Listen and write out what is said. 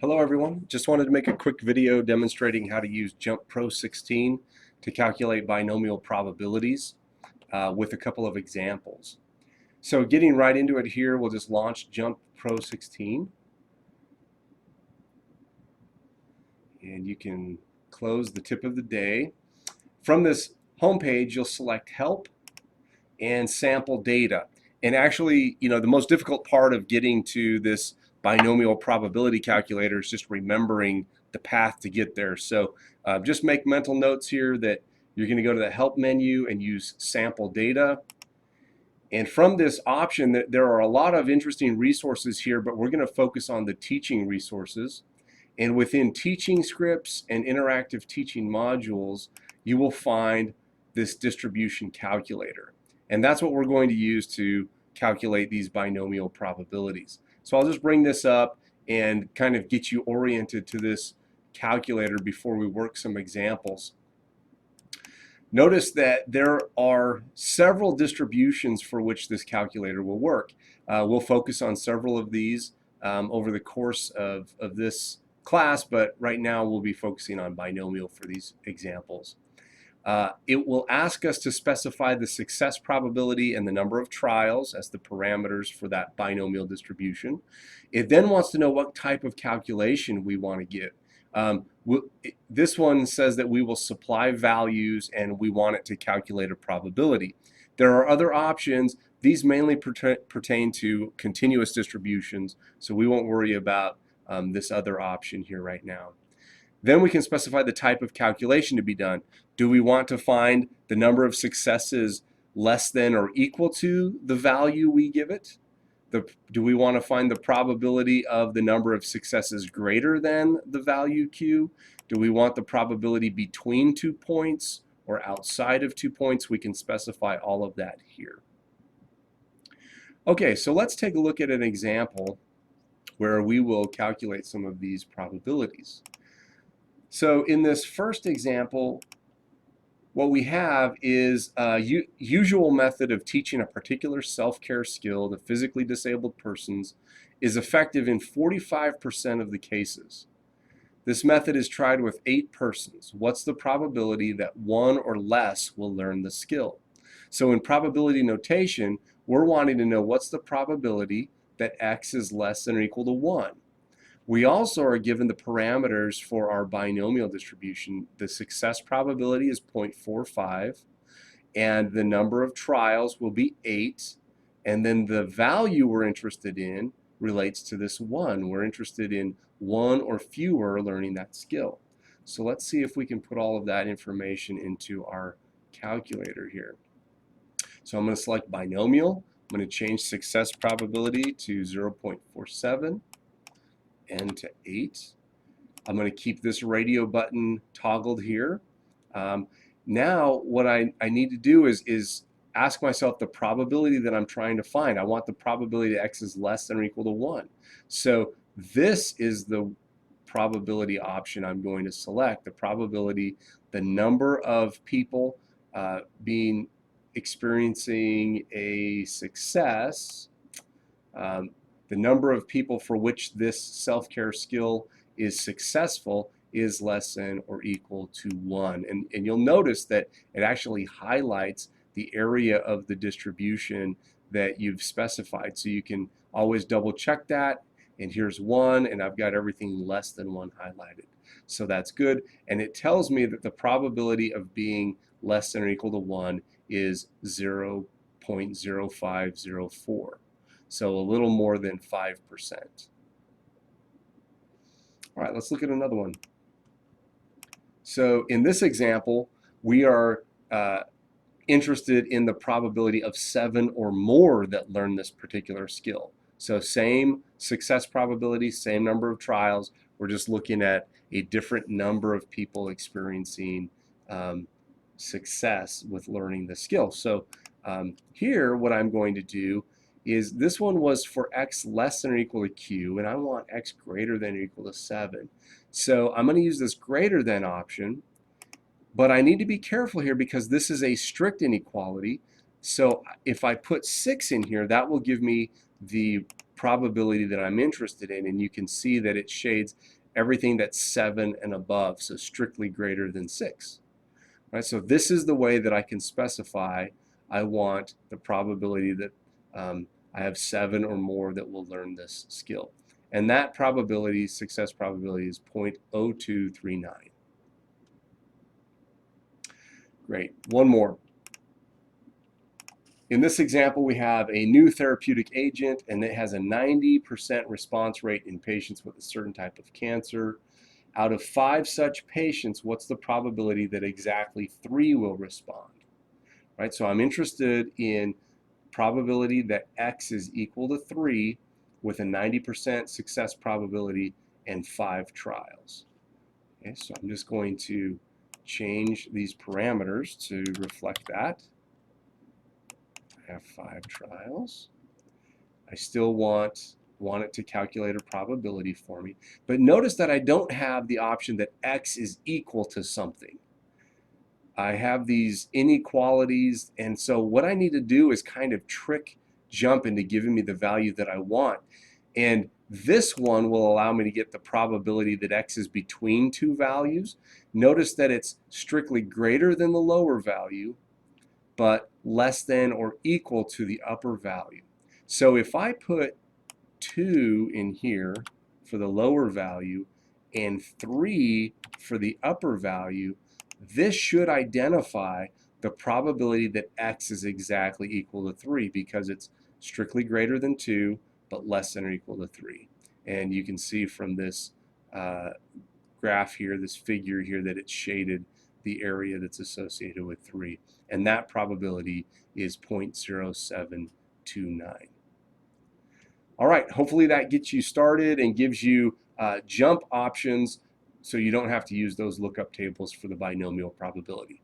Hello everyone, just wanted to make a quick video demonstrating how to use JMP Pro 16 to calculate binomial probabilities with a couple of examples. So getting right into it here, we'll just launch JMP Pro 16 and you can close the tip of the day. From this home page, you'll select Help and Sample Data. And actually, the most difficult part of getting to this binomial probability calculator is just remembering the path to get there. So just make mental notes here that you're going to go to the Help menu and use Sample Data. And from this option, there are a lot of interesting resources here, but we're going to focus on the teaching resources. And within teaching scripts and interactive teaching modules, you will find this distribution calculator. And that's what we're going to use to calculate these binomial probabilities. So I'll just bring this up and kind of get you oriented to this calculator before we work some examples. Notice that there are several distributions for which this calculator will work. We'll focus on several of these over the course of this class, but right now we'll be focusing on binomial for these examples. It will ask us to specify the success probability and the number of trials as the parameters for that binomial distribution. It then wants to know what type of calculation we want to get. This one says that we will supply values and we want it to calculate a probability. There are other options. These mainly pertain to continuous distributions, so we won't worry about this other option here right now. Then we can specify the type of calculation to be done. Do we want to find the number of successes less than or equal to the value we give it? Do we want to find the probability of the number of successes greater than the value Q? Do we want the probability between 2 points or outside of 2 points? We can specify all of that here. Okay, so let's take a look at an example where we will calculate some of these probabilities. So in this first example, what we have is a usual method of teaching a particular self-care skill to physically disabled persons is effective in 45% of the cases. This method is tried with 8 persons. What's the probability that 1 or less will learn the skill? So in probability notation, we're wanting to know what's the probability that x is less than or equal to 1. We also are given the parameters for our binomial distribution. The success probability is 0.45, and the number of trials will be 8, and then the value we're interested in relates to this 1. We're interested in 1 or fewer learning that skill. So let's see if we can put all of that information into our calculator here. So I'm going to select binomial. I'm going to change success probability to 0.47. N to 8. I'm going to keep this radio button toggled here. Now what I need to do is ask myself the probability that I'm trying to find. I want the probability that x is less than or equal to 1. So this is the probability option I'm going to select. The probability, the number of people experiencing a success, the number of people for which this self-care skill is successful is less than or equal to 1. And you'll notice that it actually highlights the area of the distribution that you've specified. So you can always double check that. And here's 1, and I've got everything less than 1 highlighted. So that's good. And it tells me that the probability of being less than or equal to 1 is 0.0504. So a little more than 5%. All right, let's look at another one. So in this example, we are interested in the probability of 7 or more that learn this particular skill. So same success probability, same number of trials. We're just looking at a different number of people experiencing success with learning the skill. So here, what I'm going to do is this one was for x less than or equal to q, and I want x greater than or equal to 7. So I'm going to use this greater than option, but I need to be careful here because this is a strict inequality. So if I put 6 in here, that will give me the probability that I'm interested in, and you can see that it shades everything that's 7 and above, so strictly greater than 6. Right? So this is the way that I can specify I want the probability that I have 7 or more that will learn this skill. And that probability, success probability, is 0.0239. Great. One more. In this example, we have a new therapeutic agent, and it has a 90% response rate in patients with a certain type of cancer. Out of 5 such patients, what's the probability that exactly 3 will respond? Right, so I'm interested in probability that X is equal to 3 with a 90% success probability and 5 trials. Okay, so I'm just going to change these parameters to reflect that. I have 5 trials. I still want it to calculate a probability for me. But notice that I don't have the option that X is equal to something. I have these inequalities, and so what I need to do is kind of trick jump into giving me the value that I want. And this one will allow me to get the probability that X is between 2 values. Notice that it's strictly greater than the lower value, but less than or equal to the upper value. So if I put 2 in here for the lower value and 3 for the upper value, this should identify the probability that X is exactly equal to 3 because it's strictly greater than 2 but less than or equal to 3. And you can see from this graph here, this figure here, that it's shaded the area that's associated with 3. And that probability is 0.0729. All right, hopefully that gets you started and gives you jump options so you don't have to use those lookup tables for the binomial probability.